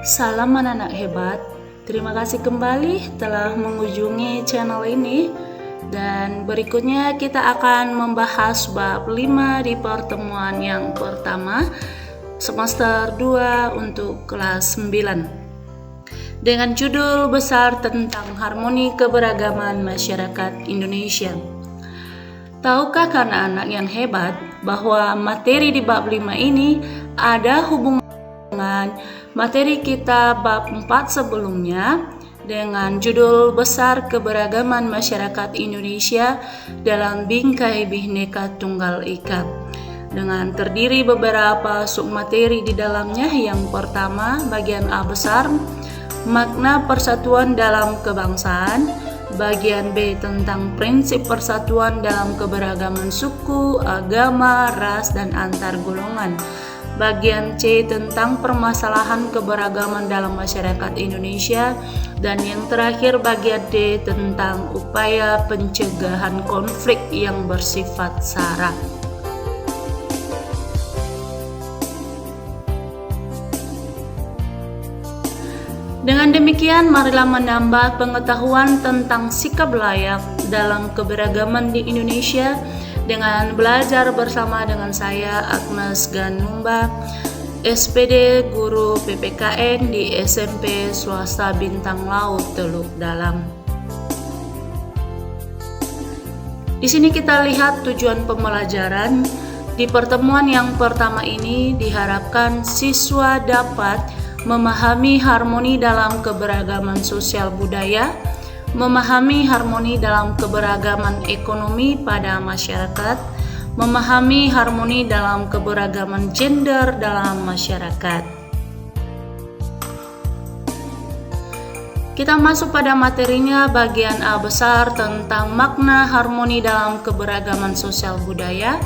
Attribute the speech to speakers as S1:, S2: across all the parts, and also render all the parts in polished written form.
S1: Salam anak-anak hebat. Terima kasih kembali telah mengunjungi channel ini. Dan berikutnya kita akan membahas bab 5 di pertemuan yang pertama semester 2 untuk kelas 9 dengan judul besar tentang harmoni keberagaman masyarakat Indonesia. Tahukah anak-anak yang hebat bahwa materi di bab 5 ini ada hubungan dengan materi kita bab 4 sebelumnya dengan judul besar keberagaman masyarakat Indonesia dalam bingkai Bhinneka Tunggal Ika, dengan terdiri beberapa submateri di dalamnya. Yang pertama, bagian A besar, makna persatuan dalam kebangsaan. Bagian B tentang prinsip persatuan dalam keberagaman suku, agama, ras, dan antar golongan. Bagian C tentang permasalahan keberagaman dalam masyarakat Indonesia. Dan yang terakhir bagian D tentang upaya pencegahan konflik yang bersifat SARA. Dengan demikian, marilah menambah pengetahuan tentang sikap layak dalam keberagaman di Indonesia dengan belajar bersama dengan saya, Agnes Ganumba, SPD Guru PPKN di SMP Swasta Bintang Laut Teluk Dalam. Di sini kita lihat tujuan pembelajaran. Di pertemuan yang pertama ini diharapkan siswa dapat memahami harmoni dalam keberagaman sosial budaya, memahami harmoni dalam keberagaman ekonomi pada masyarakat, memahami harmoni dalam keberagaman gender dalam masyarakat. Kita masuk pada materinya, bagian A besar tentang makna harmoni dalam keberagaman sosial budaya,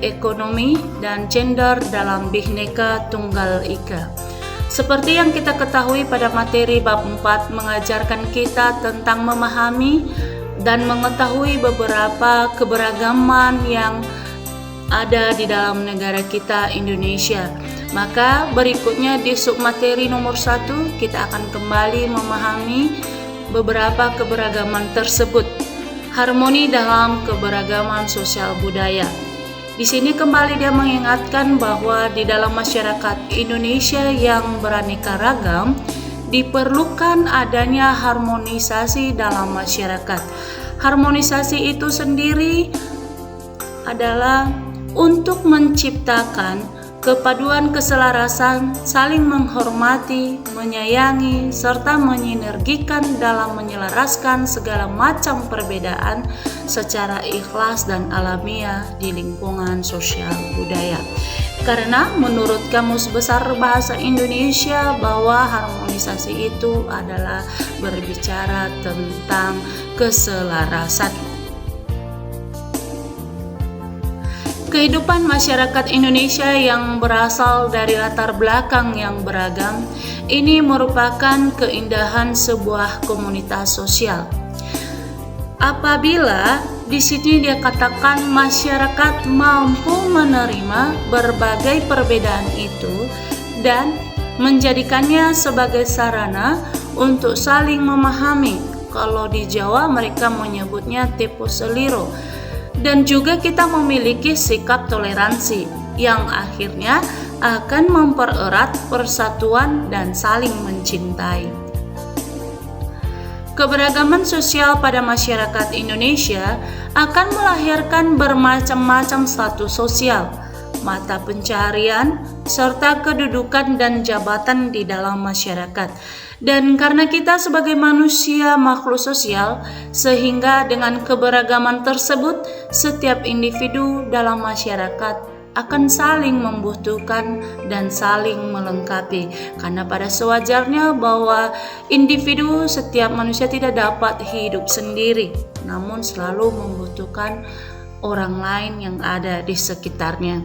S1: ekonomi, dan gender dalam Bhinneka Tunggal Ika. Seperti yang kita ketahui pada materi bab 4 mengajarkan kita tentang memahami dan mengetahui beberapa keberagaman yang ada di dalam negara kita Indonesia. Maka berikutnya di submateri nomor 1 kita akan kembali memahami beberapa keberagaman tersebut. Harmoni dalam keberagaman sosial budaya. Di sini kembali dia mengingatkan bahwa di dalam masyarakat Indonesia yang beraneka ragam diperlukan adanya harmonisasi dalam masyarakat. Harmonisasi itu sendiri adalah untuk menciptakan kepaduan keselarasan, saling menghormati, menyayangi, serta menyinergikan dalam menyelaraskan segala macam perbedaan secara ikhlas dan alamiah di lingkungan sosial budaya. Karena menurut Kamus Besar Bahasa Indonesia bahwa harmonisasi itu adalah berbicara tentang keselarasan. Kehidupan masyarakat Indonesia yang berasal dari latar belakang yang beragam ini merupakan keindahan sebuah komunitas sosial. Apabila di sini dia katakan masyarakat mampu menerima berbagai perbedaan itu dan menjadikannya sebagai sarana untuk saling memahami. Kalau di Jawa mereka menyebutnya tepo seliro. Dan juga kita memiliki sikap toleransi yang akhirnya akan mempererat persatuan dan saling mencintai. Keberagaman sosial pada masyarakat Indonesia akan melahirkan bermacam-macam status sosial, mata pencaharian, serta kedudukan dan jabatan di dalam masyarakat. Dan karena kita sebagai manusia makhluk sosial, sehingga dengan keberagaman tersebut, setiap individu dalam masyarakat akan saling membutuhkan dan saling melengkapi. Karena pada sewajarnya bahwa individu setiap manusia tidak dapat hidup sendiri, namun selalu membutuhkan orang lain yang ada di sekitarnya.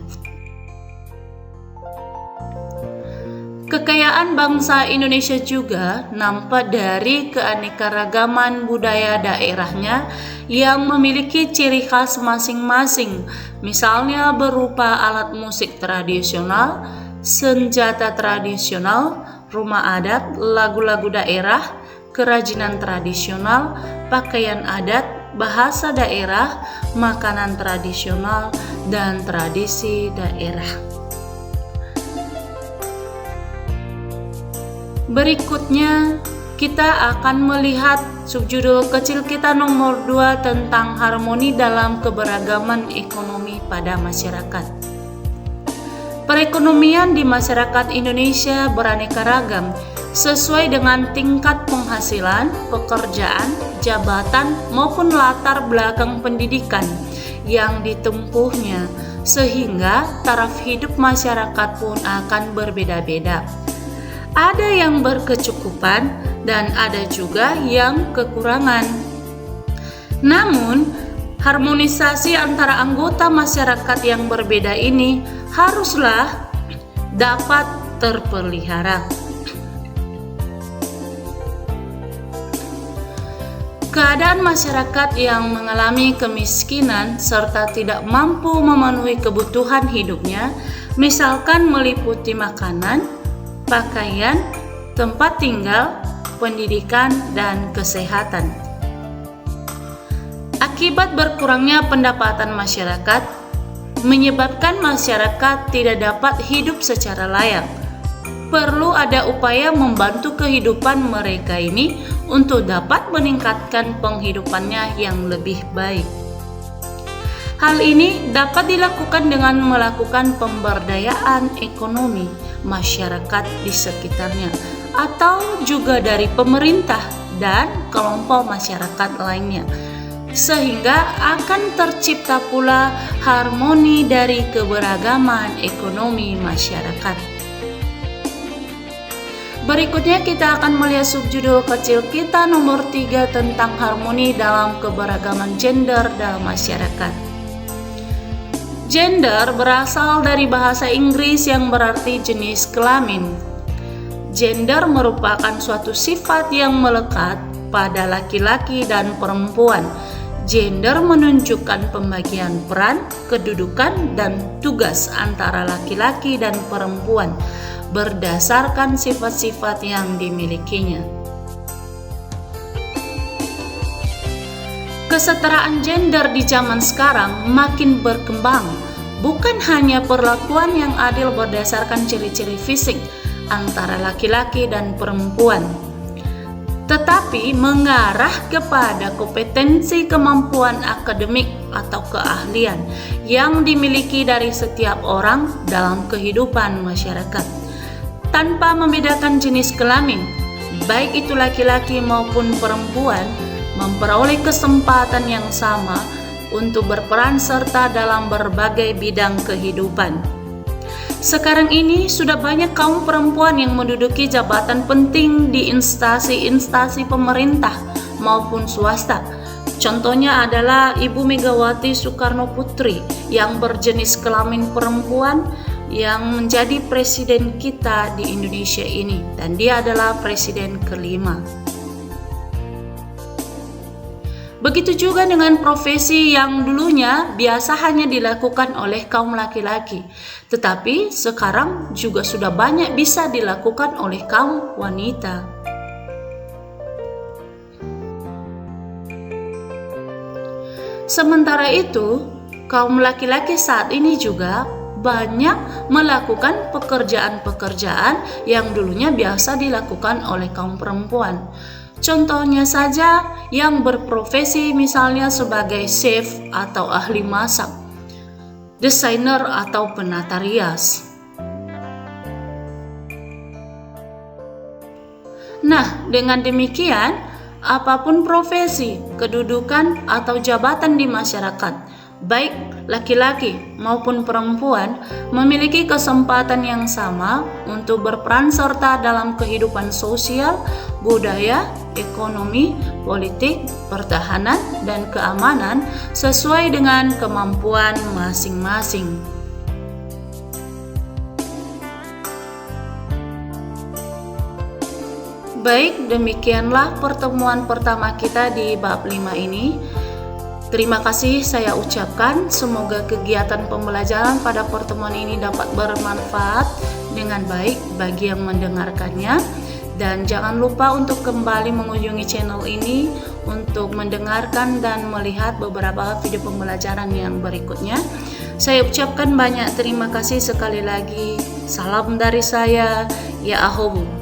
S1: Kekayaan bangsa Indonesia juga nampak dari keanekaragaman budaya daerahnya yang memiliki ciri khas masing-masing, misalnya berupa alat musik tradisional, senjata tradisional, rumah adat, lagu-lagu daerah, kerajinan tradisional, pakaian adat, bahasa daerah, makanan tradisional, dan tradisi daerah. Berikutnya, kita akan melihat subjudul kecil kita nomor 2 tentang harmoni dalam keberagaman ekonomi pada masyarakat. Perekonomian di masyarakat Indonesia beraneka ragam sesuai dengan tingkat penghasilan, pekerjaan, jabatan, maupun latar belakang pendidikan yang ditempuhnya, sehingga taraf hidup masyarakat pun akan berbeda-beda. Ada yang berkecukupan dan ada juga yang kekurangan. Namun, harmonisasi antara anggota masyarakat yang berbeda ini haruslah dapat terpelihara. Keadaan masyarakat yang mengalami kemiskinan serta tidak mampu memenuhi kebutuhan hidupnya, misalkan meliputi makanan, pakaian, tempat tinggal, pendidikan, dan kesehatan. Akibat berkurangnya pendapatan masyarakat, menyebabkan masyarakat tidak dapat hidup secara layak. Perlu ada upaya membantu kehidupan mereka ini untuk dapat meningkatkan penghidupannya yang lebih baik. Hal ini dapat dilakukan dengan melakukan pemberdayaan ekonomi masyarakat di sekitarnya, atau juga dari pemerintah dan kelompok masyarakat lainnya, sehingga akan tercipta pula harmoni dari keberagaman ekonomi masyarakat. Berikutnya kita akan melihat subjudul kecil kita nomor 3 tentang harmoni dalam keberagaman gender dalam masyarakat. Gender berasal dari bahasa Inggris yang berarti jenis kelamin. Gender merupakan suatu sifat yang melekat pada laki-laki dan perempuan. Gender menunjukkan pembagian peran, kedudukan, dan tugas antara laki-laki dan perempuan berdasarkan sifat-sifat yang dimilikinya. Kesetaraan gender di zaman sekarang makin berkembang, bukan hanya perlakuan yang adil berdasarkan ciri-ciri fisik antara laki-laki dan perempuan, tetapi mengarah kepada kompetensi kemampuan akademik atau keahlian yang dimiliki dari setiap orang dalam kehidupan masyarakat, tanpa membedakan jenis kelamin, baik itu laki-laki maupun perempuan, memperoleh kesempatan yang sama untuk berperan serta dalam berbagai bidang kehidupan. Sekarang ini sudah banyak kaum perempuan yang menduduki jabatan penting di instansi-instansi pemerintah maupun swasta. Contohnya adalah Ibu Megawati Soekarno Putri yang berjenis kelamin perempuan yang menjadi presiden kita di Indonesia ini, dan dia adalah presiden kelima. Begitu juga dengan profesi yang dulunya biasa hanya dilakukan oleh kaum laki-laki, tetapi sekarang juga sudah banyak bisa dilakukan oleh kaum wanita. Sementara itu, kaum laki-laki saat ini juga banyak melakukan pekerjaan-pekerjaan yang dulunya biasa dilakukan oleh kaum perempuan. Contohnya saja yang berprofesi misalnya sebagai chef atau ahli masak, desainer atau penata rias. Nah, dengan demikian, apapun profesi, kedudukan atau jabatan di masyarakat, baik laki-laki maupun perempuan, memiliki kesempatan yang sama untuk berperan serta dalam kehidupan sosial, budaya, ekonomi, politik, pertahanan, dan keamanan sesuai dengan kemampuan masing-masing. Baik, demikianlah pertemuan pertama kita di bab 5 ini. Terima kasih saya ucapkan. Semoga kegiatan pembelajaran pada pertemuan ini dapat bermanfaat dengan baik bagi yang mendengarkannya. Dan jangan lupa untuk kembali mengunjungi channel ini untuk mendengarkan dan melihat beberapa video pembelajaran yang berikutnya. Saya ucapkan banyak terima kasih sekali lagi. Salam dari saya, Ya Ahobu.